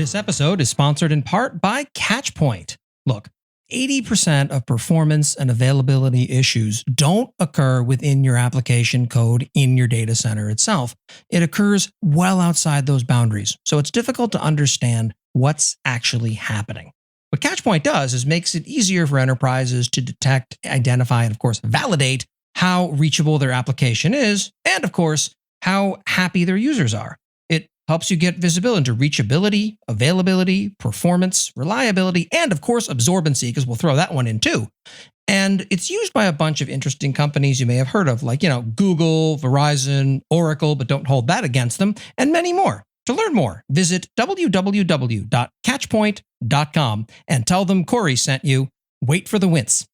This episode is sponsored in part by Catchpoint. Look, 80% of performance and availability issues don't occur within your application code in your data center itself. It occurs well outside those boundaries, so it's difficult to understand what's actually happening. What Catchpoint does is makes it easier for enterprises to detect, identify, and of course, validate how reachable their application is, and of course, how happy their users are. It helps you get visibility into reachability, availability, performance, reliability, and of course, absorbency, because we'll throw that one in too. And it's used by a bunch of interesting companies you may have heard of, like, Google, Verizon, Oracle, but don't hold that against them, and many more. To learn more, visit www.catchpoint.com and tell them Corey sent you. Wait for the wince.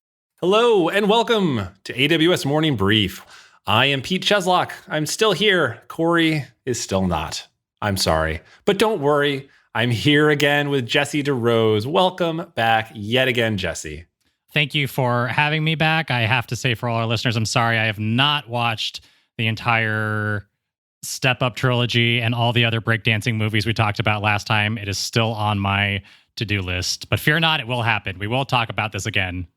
Hello and welcome to AWS Morning Brief. I am Pete Cheslock. I'm still here. Corey is still not. I'm sorry. But don't worry. I'm here again with Jesse DeRose. Welcome back yet again, Jesse. Thank you for having me back. I have to say for all our listeners, I'm sorry I have not watched the entire Step Up trilogy and all the other breakdancing movies we talked about last time. It is still on my to-do list. But fear not, it will happen. We will talk about this again.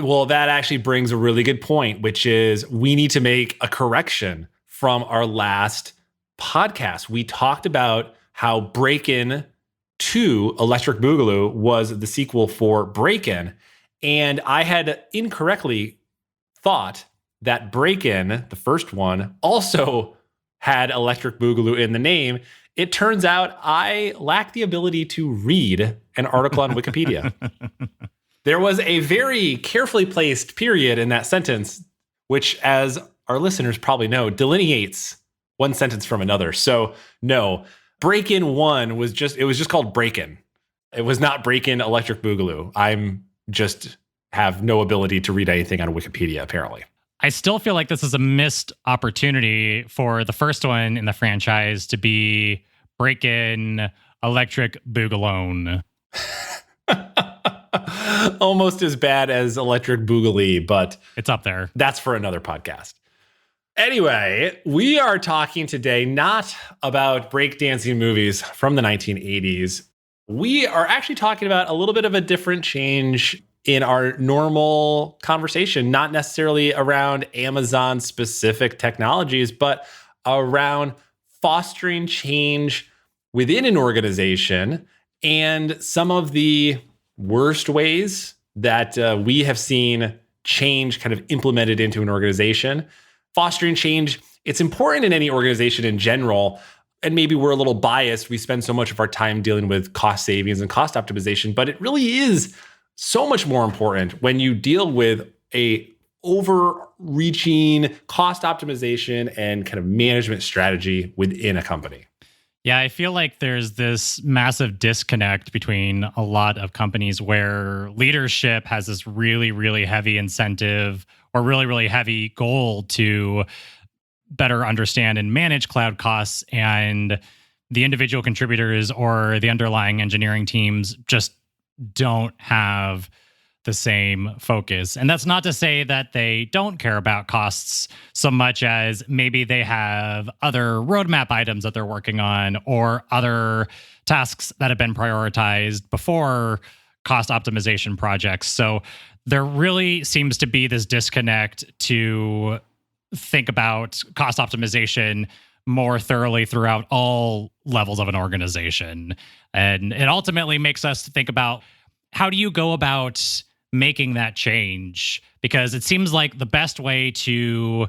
Well, that actually brings a really good point, which is we need to make a correction from our last podcast. We talked about how Breakin 2, Electric Boogaloo, was the sequel for Breakin. And I had incorrectly thought that Breakin, the first one, also had Electric Boogaloo in the name. It turns out I lack the ability to read an article on Wikipedia. There was a very carefully placed period in that sentence, which, as our listeners probably know, delineates one sentence from another. So no, Breakin 1 was just called Breakin. It was not Breakin Electric Boogaloo. I'm just have no ability to read anything on Wikipedia, apparently. I still feel like this is a missed opportunity for the first one in the franchise to be Breakin Electric Boogaloo. Almost as bad as Electric Boogaloo, but it's up there. That's for another podcast. Anyway, we are talking today not about breakdancing movies from the 1980s. We are actually talking about a little bit of a different change in our normal conversation, not necessarily around Amazon-specific technologies, but around fostering change within an organization and some of the worst ways that we have seen change kind of implemented into an organization. Fostering change, it's important in any organization in general, and maybe we're a little biased. We spend so much of our time dealing with cost savings and cost optimization, but it really is so much more important when you deal with a overreaching cost optimization and kind of management strategy within a company. Yeah, I feel like there's this massive disconnect between a lot of companies where leadership has this really, really heavy incentive or really, really heavy goal to better understand and manage cloud costs, and the individual contributors or the underlying engineering teams just don't have the same focus. And that's not to say that they don't care about costs so much as maybe they have other roadmap items that they're working on or other tasks that have been prioritized before cost optimization projects. So there really seems to be this disconnect to think about cost optimization more thoroughly throughout all levels of an organization. And it ultimately makes us think about, how do you go about making that change? Because it seems like the best way to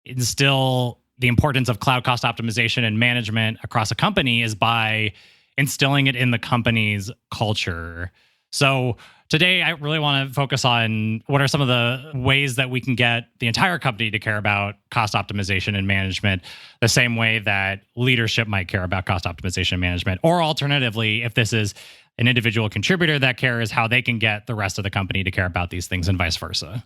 instill the importance of cloud cost optimization and management across a company is by instilling it in the company's culture. So today, I really want to focus on what are some of the ways that we can get the entire company to care about cost optimization and management the same way that leadership might care about cost optimization and management. Or alternatively, if this is an individual contributor that cares, how they can get the rest of the company to care about these things and vice versa.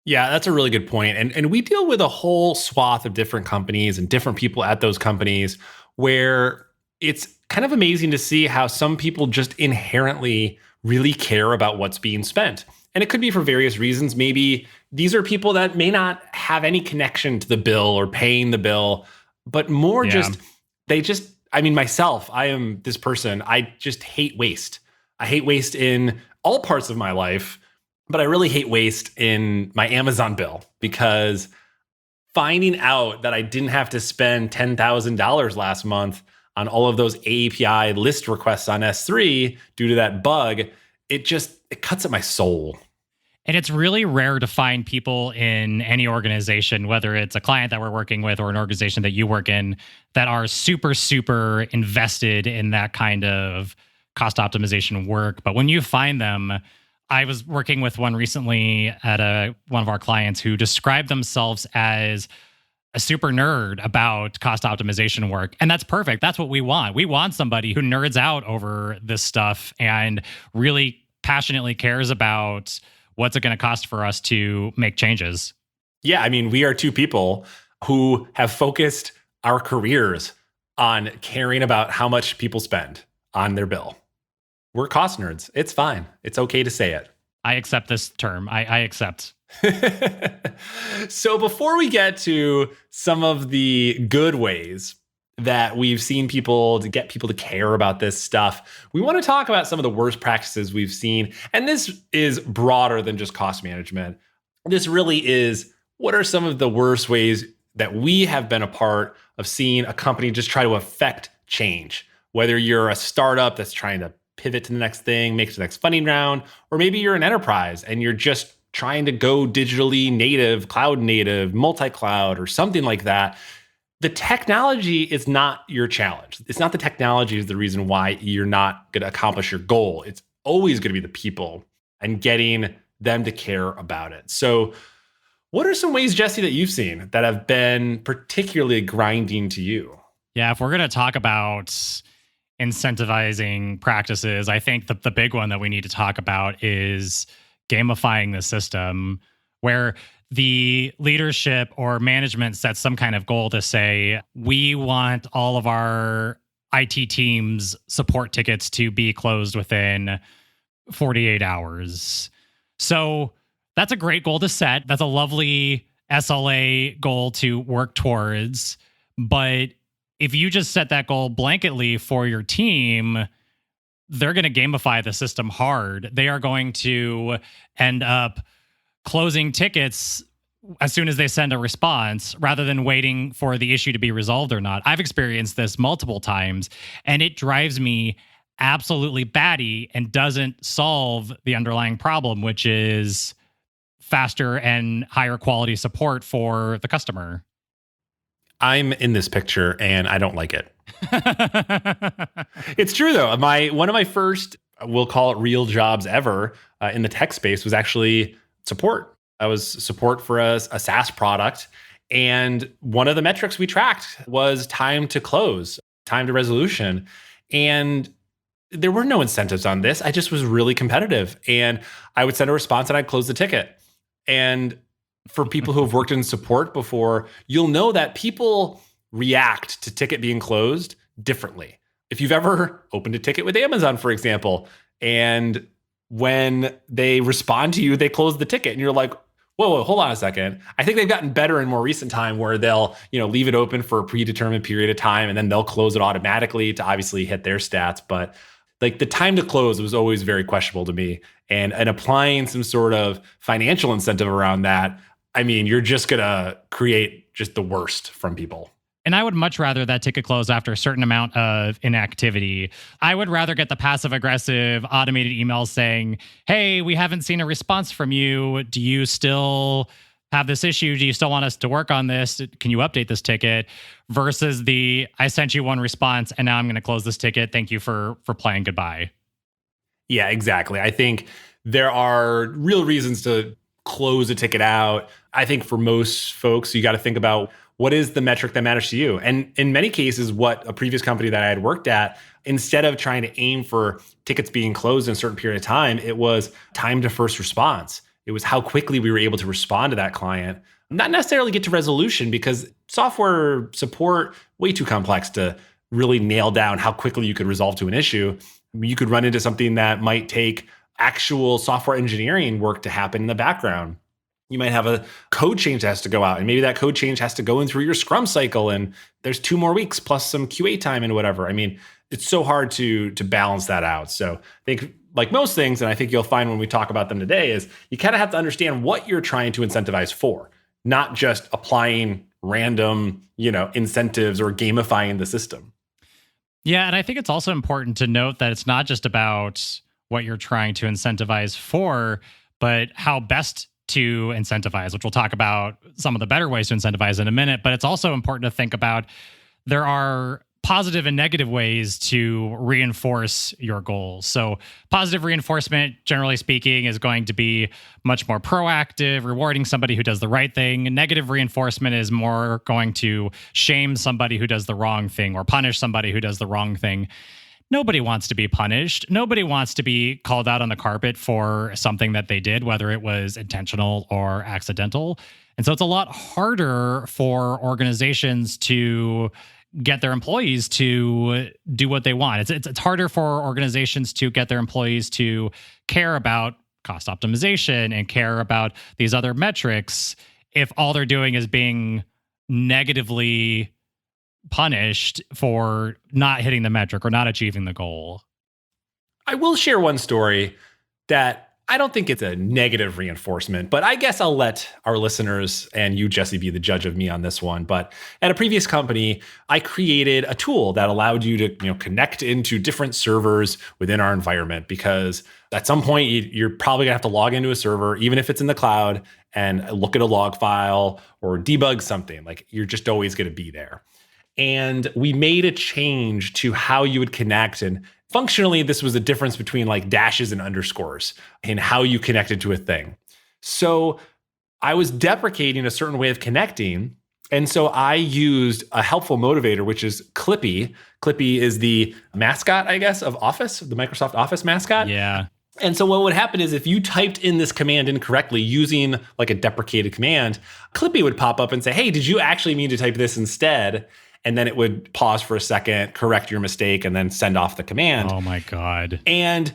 Yeah, that's a really good point. And we deal with a whole swath of different companies and different people at those companies where it's kind of amazing to see how some people just inherently really care about what's being spent. And it could be for various reasons. Maybe these are people that may not have any connection to the bill or paying the bill, but more just, they just I mean, myself, I am this person. I just hate waste. I hate waste in all parts of my life, but I really hate waste in my Amazon bill, because finding out that I didn't have to spend $10,000 last month on all of those API list requests on S3 due to that bug, it cuts at my soul. And it's really rare to find people in any organization, whether it's a client that we're working with or an organization that you work in, that are super, super invested in that kind of cost optimization work. But when you find them, I was working with one recently at one of our clients who described themselves as a super nerd about cost optimization work. And that's perfect. That's what we want. We want somebody who nerds out over this stuff and really passionately cares about what's it going to cost for us to make changes. Yeah, I mean, we are two people who have focused our careers on caring about how much people spend on their bill. We're cost nerds. It's fine. It's okay to say it. I accept this term. I accept. So before we get to some of the good ways that we've seen people to get people to care about this stuff, we want to talk about some of the worst practices we've seen. And this is broader than just cost management. This really is, what are some of the worst ways that we have been a part of seeing a company just try to affect change? Whether you're a startup that's trying to pivot to the next thing, make it to the next funding round, or maybe you're an enterprise and you're just trying to go digitally native, cloud native, multi-cloud, or something like that. The technology is not your challenge. It's not the technology is the reason why you're not going to accomplish your goal. It's always going to be the people and getting them to care about it. So what are some ways, Jesse, that you've seen that have been particularly grinding to you? Yeah, if we're going to talk about incentivizing practices, I think the big one that we need to talk about is gamifying the system, where the leadership or management sets some kind of goal to say, we want all of our IT teams' support tickets to be closed within 48 hours. So that's a great goal to set. That's a lovely SLA goal to work towards. But if you just set that goal blanketly for your team, they're going to gamify the system hard. They are going to end up closing tickets as soon as they send a response rather than waiting for the issue to be resolved or not. I've experienced this multiple times, and it drives me absolutely batty and doesn't solve the underlying problem, which is faster and higher quality support for the customer. I'm in this picture and I don't like it. It's true though. One of my first, we'll call it real jobs ever in the tech space was actually support. I was support for a SaaS product. And one of the metrics we tracked was time to close, time to resolution. And there were no incentives on this. I just was really competitive. And I would send a response and I'd close the ticket. And for people who have worked in support before, you'll know that people react to ticket being closed differently. If you've ever opened a ticket with Amazon, for example, and when they respond to you, they close the ticket and you're like, whoa, hold on a second. I think they've gotten better in more recent time where they'll, leave it open for a predetermined period of time and then they'll close it automatically to obviously hit their stats. But like the time to close was always very questionable to me. And applying some sort of financial incentive around that, I mean, you're just going to create just the worst from people. And I would much rather that ticket close after a certain amount of inactivity. I would rather get the passive-aggressive automated emails saying, hey, we haven't seen a response from you. Do you still have this issue? Do you still want us to work on this? Can you update this ticket? Versus the, I sent you one response and now I'm going to close this ticket. Thank you for playing goodbye. Yeah, exactly. I think there are real reasons to close a ticket out. I think for most folks, you got to think about what is the metric that matters to you. And in many cases, what a previous company that I had worked at, instead of trying to aim for tickets being closed in a certain period of time, it was time to first response. It was how quickly we were able to respond to that client, not necessarily get to resolution, because software support, way too complex to really nail down how quickly you could resolve to an issue. You could run into something that might take actual software engineering work to happen in the background. You might have a code change that has to go out, and maybe that code change has to go in through your Scrum cycle, and there's 2 more weeks plus some QA time and whatever. I mean, it's so hard to balance that out. So I think, like most things, and I think you'll find when we talk about them today, is you kind of have to understand what you're trying to incentivize for, not just applying random, incentives or gamifying the system. Yeah, and I think it's also important to note that it's not just about what you're trying to incentivize for, but how best to incentivize, which we'll talk about some of the better ways to incentivize in a minute. But it's also important to think about there are positive and negative ways to reinforce your goals. So positive reinforcement, generally speaking, is going to be much more proactive, rewarding somebody who does the right thing. Negative reinforcement is more going to shame somebody who does the wrong thing or punish somebody who does the wrong thing. Nobody wants to be punished. Nobody wants to be called out on the carpet for something that they did, whether it was intentional or accidental. And so it's a lot harder for organizations to get their employees to do what they want. It's harder for organizations to get their employees to care about cost optimization and care about these other metrics if all they're doing is being negatively punished for not hitting the metric or not achieving the goal. I will share one story that I don't think it's a negative reinforcement, but I guess I'll let our listeners and you, Jesse, be the judge of me on this one. But at a previous company, I created a tool that allowed you to, connect into different servers within our environment, because at some point you're probably gonna have to log into a server, even if it's in the cloud, and look at a log file or debug something. Like, you're just always gonna be there. And we made a change to how you would connect. And functionally, this was a difference between like dashes and underscores in how you connected to a thing. So I was deprecating a certain way of connecting. And so I used a helpful motivator, which is Clippy. Clippy is the mascot, I guess, of Office, the Microsoft Office mascot. Yeah. And so what would happen is if you typed in this command incorrectly using like a deprecated command, Clippy would pop up and say, hey, did you actually mean to type this instead? And then it would pause for a second, correct your mistake, and then send off the command. Oh my God. And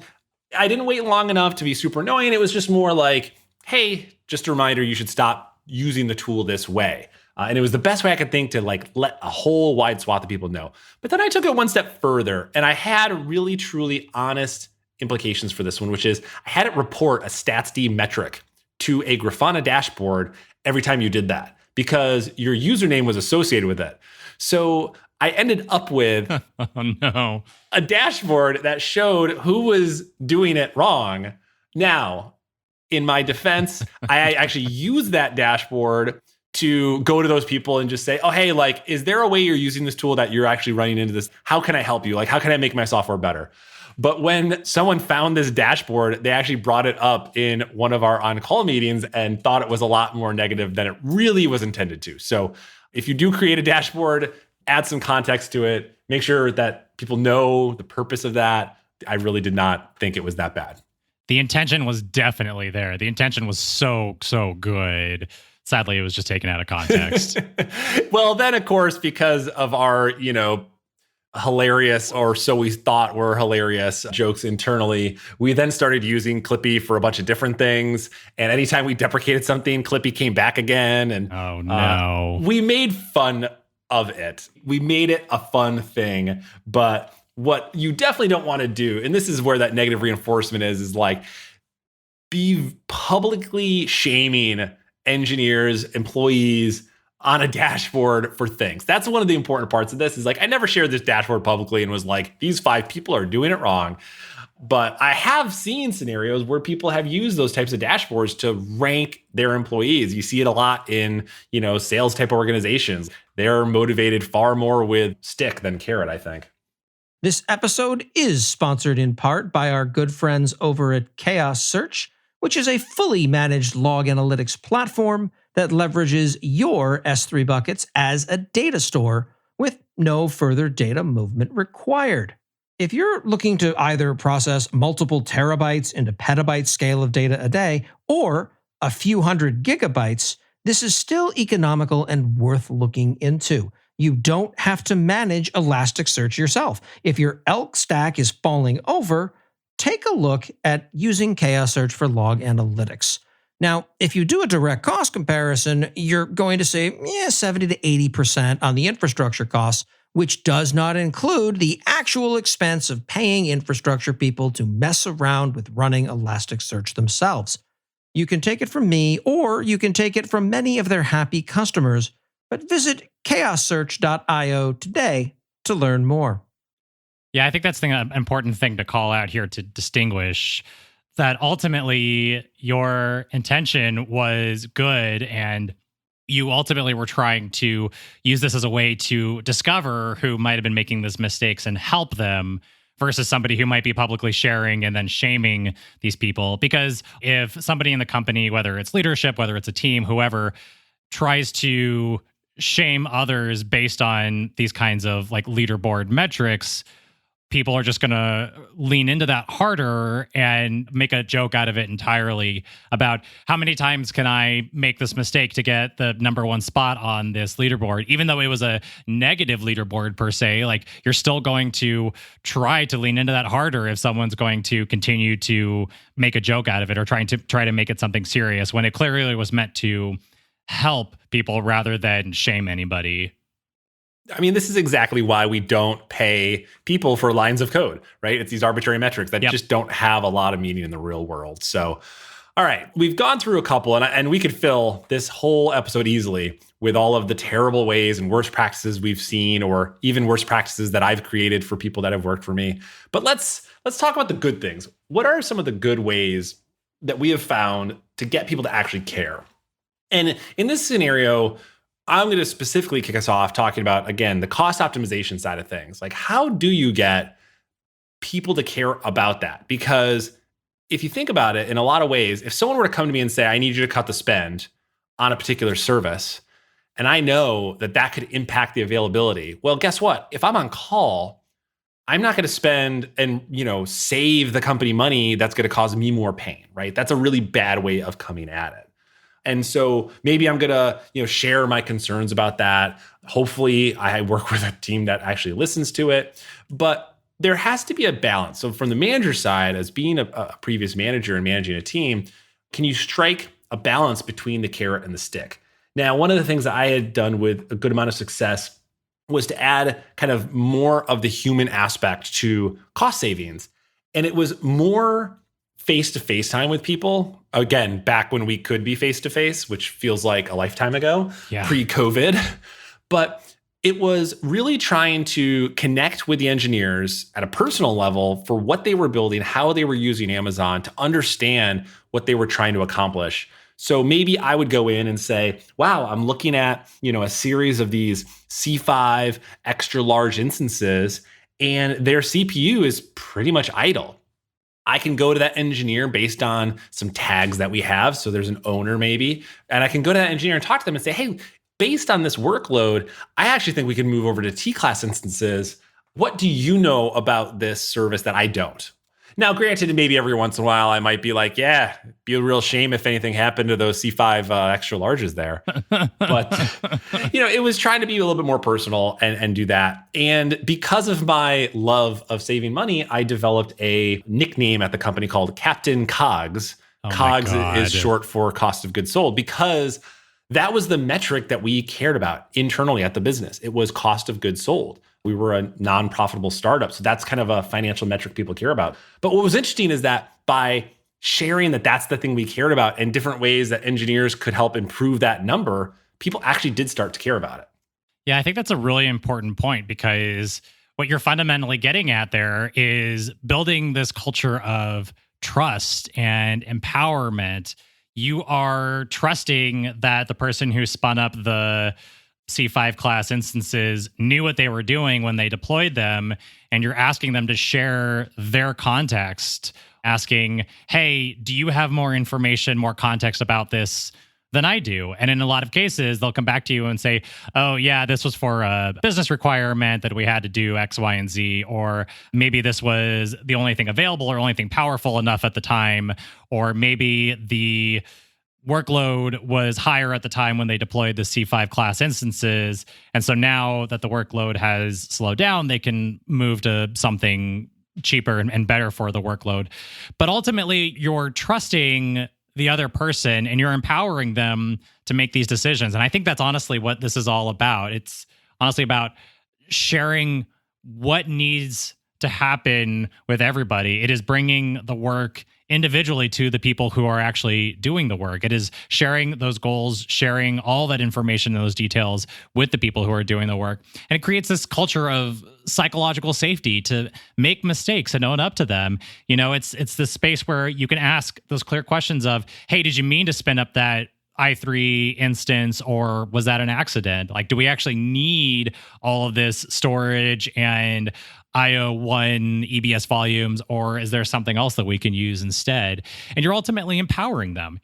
I didn't wait long enough to be super annoying. It was just more like, hey, just a reminder, you should stop using the tool this way. And it was the best way I could think to like let a whole wide swath of people know. But then I took it one step further, and I had really, truly honest implications for this one, which is I had it report a StatsD metric to a Grafana dashboard every time you did that, because your username was associated with it. So I ended up with a dashboard that showed who was doing it wrong. Now, in my defense, I actually used that dashboard to go to those people and just say, oh, hey, like, is there a way you're using this tool that you're actually running into this? How can I help you? Like, how can I make my software better? But when someone found this dashboard, they actually brought it up in one of our on-call meetings and thought it was a lot more negative than it really was intended to. So if you do create a dashboard, add some context to it, make sure that people know the purpose of that. I really did not think it was that bad. The intention was definitely there. The intention was so good. Sadly, it was just taken out of context. Well, then, of course, because of our, hilarious, or so we thought were hilarious, jokes internally, we then started using Clippy for a bunch of different things. And anytime we deprecated something, Clippy came back again. And oh no, we made fun of it. We made it a fun thing. But what you definitely don't want to do, and this is where that negative reinforcement is like be publicly shaming engineers, employees on a dashboard for things. That's one of the important parts of this, is like, I never shared this dashboard publicly and was like, these 5 people are doing it wrong. But I have seen scenarios where people have used those types of dashboards to rank their employees. You see it a lot in, sales type organizations. They're motivated far more with stick than carrot, I think. This episode is sponsored in part by our good friends over at Chaos Search, which is a fully managed log analytics platform that leverages your S3 buckets as a data store with no further data movement required. If you're looking to either process multiple terabytes into petabyte scale of data a day, or a few hundred gigabytes, this is still economical and worth looking into. You don't have to manage Elasticsearch yourself. If your Elk stack is falling over, take a look at using Chaos Search for log analytics. Now, if you do a direct cost comparison, you're going to say 70 to 80% on the infrastructure costs, which does not include the actual expense of paying infrastructure people to mess around with running Elasticsearch themselves. You can take it from me, or you can take it from many of their happy customers, but visit chaossearch.io today to learn more. Yeah, I think that's an important thing to call out here to distinguish that ultimately your intention was good and you ultimately were trying to use this as a way to discover who might have been making these mistakes and help them versus somebody who might be publicly sharing and then shaming these people. Because if somebody in the company, whether it's leadership, whether it's a team, whoever, tries to shame others based on these kinds of like leaderboard metrics, people are just going to lean into that harder and make a joke out of it entirely about how many times can I make this mistake to get the number one spot on this leaderboard, even though it was a negative leaderboard per se. Like, you're still going to try to lean into that harder if someone's going to continue to make a joke out of it or try to make it something serious when it clearly was meant to help people rather than shame anybody. I mean, this is exactly why we don't pay people for lines of code, right? It's these arbitrary metrics that just don't have a lot of meaning in the real world. So, all right, we've gone through a couple, and we could fill this whole episode easily with all of the terrible ways and worst practices we've seen, or even worse practices that I've created for people that have worked for me. But let's talk about the good things. What are some of the good ways that we have found to get people to actually care? And in this scenario, I'm going to specifically kick us off talking about, again, the cost optimization side of things. Like, how do you get people to care about that? Because if you think about it, in a lot of ways, if someone were to come to me and say, I need you to cut the spend on a particular service, and I know that that could impact the availability, well, guess what? If I'm on call, I'm not going to spend and, save the company money that's going to cause me more pain, right? That's a really bad way of coming at it. And so maybe I'm going to, share my concerns about that. Hopefully I work with a team that actually listens to it, but there has to be a balance. So from the manager side, as being a previous manager and managing a team, can you strike a balance between the carrot and the stick? Now, one of the things that I had done with a good amount of success was to add kind of more of the human aspect to cost savings. And it was more face-to-face time with people. Again, back when we could be face-to-face, which feels like a lifetime ago, pre-COVID. But it was really trying to connect with the engineers at a personal level for what they were building, how they were using Amazon, to understand what they were trying to accomplish. So maybe I would go in and say, wow, I'm looking at, a series of these C5 extra large instances, and their CPU is pretty much idle. I can go to that engineer based on some tags that we have. So there's an owner maybe, and I can go to that engineer and talk to them and say, hey, based on this workload, I actually think we can move over to T-class instances. What do you know about this service that I don't? Now, granted, maybe every once in a while I might be like, yeah, it'd be a real shame if anything happened to those C5 extra larges there. But, it was trying to be a little bit more personal and do that. And because of my love of saving money, I developed a nickname at the company called Captain Cogs. Cogs is short for cost of goods sold, because that was the metric that we cared about internally at the business. It was cost of goods sold. We were a non-profitable startup. So that's kind of a financial metric people care about. But what was interesting is that by sharing that that's the thing we cared about and different ways that engineers could help improve that number, people actually did start to care about it. Yeah, I think that's a really important point, because what you're fundamentally getting at there is building this culture of trust and empowerment. You are trusting that the person who spun up the C5 class instances knew what they were doing when they deployed them, and you're asking them to share their context, asking, hey, do you have more information, more context about this than I do? And in a lot of cases, they'll come back to you and say, oh, yeah, this was for a business requirement that we had to do X, Y, and Z, or maybe this was the only thing available or only thing powerful enough at the time, or maybe the workload was higher at the time when they deployed the C5 class instances. And so now that the workload has slowed down, they can move to something cheaper and better for the workload. But ultimately, you're trusting the other person and you're empowering them to make these decisions. And I think that's honestly what this is all about. It's honestly about sharing what needs to happen with everybody. It is bringing the work individually to the people who are actually doing the work. It is sharing those goals, sharing all that information and those details with the people who are doing the work. And it creates this culture of psychological safety to make mistakes and own up to them. It's this space where you can ask those clear questions of, hey, did you mean to spin up that i3 instance, or was that an accident? Like, do we actually need all of this storage and IO1 EBS volumes, or is there something else that we can use instead? And you're ultimately empowering them.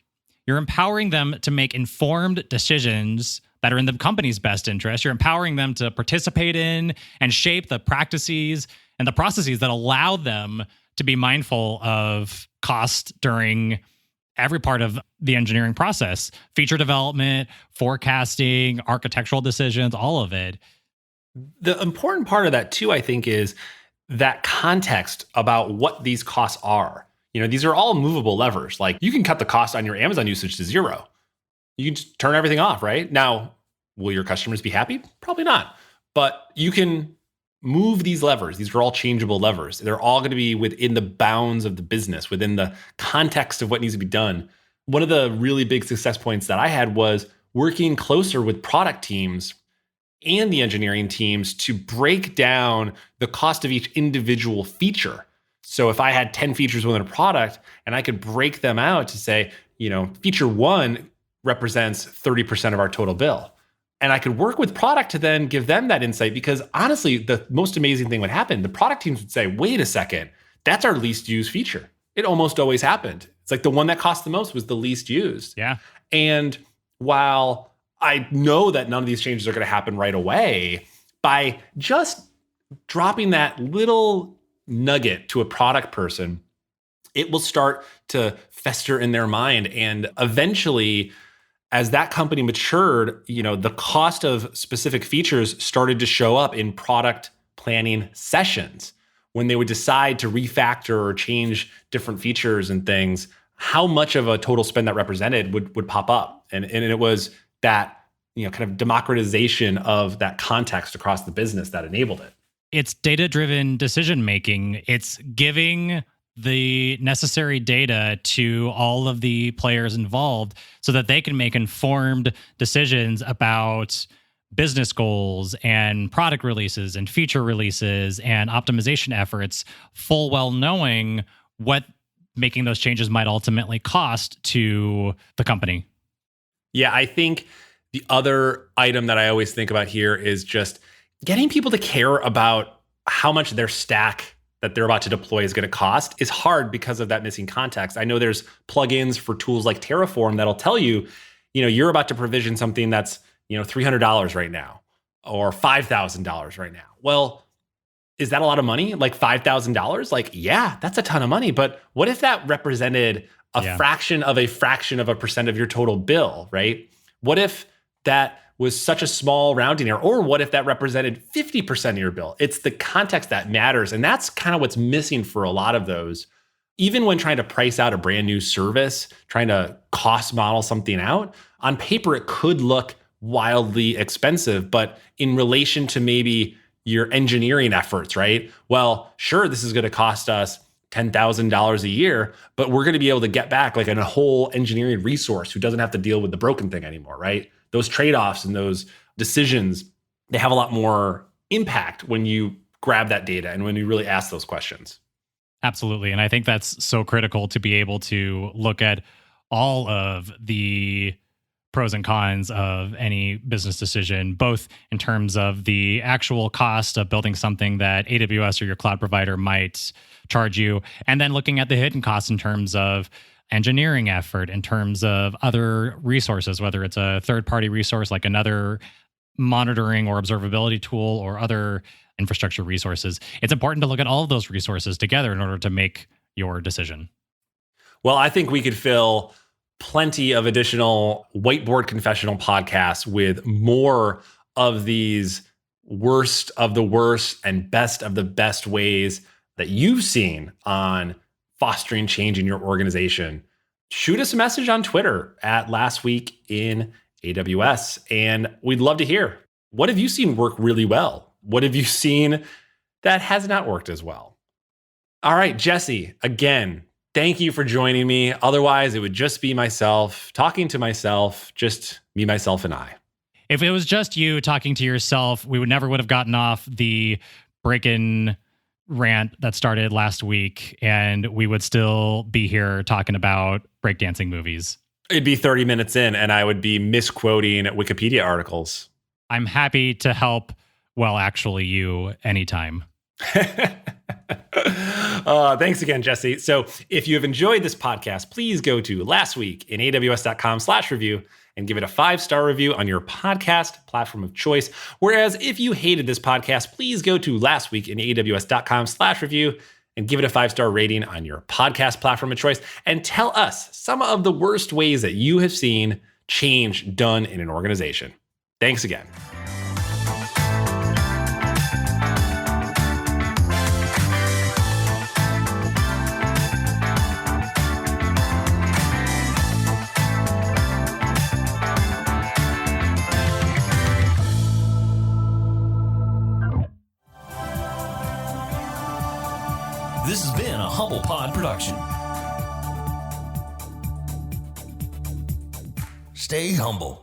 You're empowering them to make informed decisions that are in the company's best interest. You're empowering them to participate in and shape the practices and the processes that allow them to be mindful of cost during every part of the engineering process, feature development, forecasting, architectural decisions, all of it. The important part of that too, I think, is that context about what these costs are. These are all movable levers. Like, you can cut the cost on your Amazon usage to zero. You can just turn everything off, right? Now, will your customers be happy? Probably not. But you can move these levers. These are all changeable levers. They're all going to be within the bounds of the business, within the context of what needs to be done. One of the really big success points that I had was working closer with product teams and the engineering teams to break down the cost of each individual feature. So if I had 10 features within a product and I could break them out to say, feature 1 represents 30% of our total bill. And I could work with product to then give them that insight, because honestly, the most amazing thing would happen. The product teams would say, wait a second, that's our least used feature. It almost always happened. It's like the one that cost the most was the least used. Yeah. And while I know that none of these changes are going to happen right away, by just dropping that little nugget to a product person, it will start to fester in their mind. And eventually, as that company matured, the cost of specific features started to show up in product planning sessions when they would decide to refactor or change different features and things. How much of a total spend that represented would pop up, and it was that kind of democratization of that context across the business that enabled it. It's data-driven decision making. It's giving the necessary data to all of the players involved so that they can make informed decisions about business goals and product releases and feature releases and optimization efforts, full well knowing what making those changes might ultimately cost to the company. Yeah, I think the other item that I always think about here is just getting people to care about how much their stack that they're about to deploy is going to cost is hard because of that missing context. I know there's plugins for tools like Terraform that'll tell you, you're about to provision something that's, $300 right now or $5,000 right now. Well, is that a lot of money? Like $5,000? Like, yeah, that's a ton of money. But what if that represented a fraction of a percent of your total bill, right? What if that was such a small rounding error? Or what if that represented 50% of your bill? It's the context that matters. And that's kind of what's missing for a lot of those. Even when trying to price out a brand new service, trying to cost model something out, on paper, it could look wildly expensive, but in relation to maybe your engineering efforts, right? Well, sure, this is going to cost us $10,000 a year, but we're going to be able to get back like a whole engineering resource who doesn't have to deal with the broken thing anymore, right? Those trade-offs and those decisions, they have a lot more impact when you grab that data and when you really ask those questions. Absolutely. And I think that's so critical to be able to look at all of the pros and cons of any business decision, both in terms of the actual cost of building something that AWS or your cloud provider might charge you, and then looking at the hidden costs in terms of engineering effort, in terms of other resources, whether it's a third-party resource like another monitoring or observability tool or other infrastructure resources. It's important to look at all of those resources together in order to make your decision. Well, I think we could fill plenty of additional whiteboard confessional podcasts with more of these worst of the worst and best of the best ways that you've seen on fostering change in your organization. shoot us a message on Twitter at Last Week in AWS. And we'd love to hear, what have you seen work really well? What have you seen that has not worked as well? All right, Jesse, again, thank you for joining me. Otherwise, it would just be myself talking to myself, just me, myself, and I. If it was just you talking to yourself, we would have gotten off the Breakin rant that started last week, and we would still be here talking about breakdancing movies. It'd be 30 minutes in, and I would be misquoting Wikipedia articles. I'm happy to help, well, actually, you anytime. Thanks again, Jesse. So if you have enjoyed this podcast, please go to lastweekinaws.com/review and give it a 5-star review on your podcast platform of choice. Whereas if you hated this podcast, please go to lastweekinaws.com/review and give it a 5-star rating on your podcast platform of choice, and tell us some of the worst ways that you have seen change done in an organization. Thanks again. This has been a Humble Pod production. Stay humble.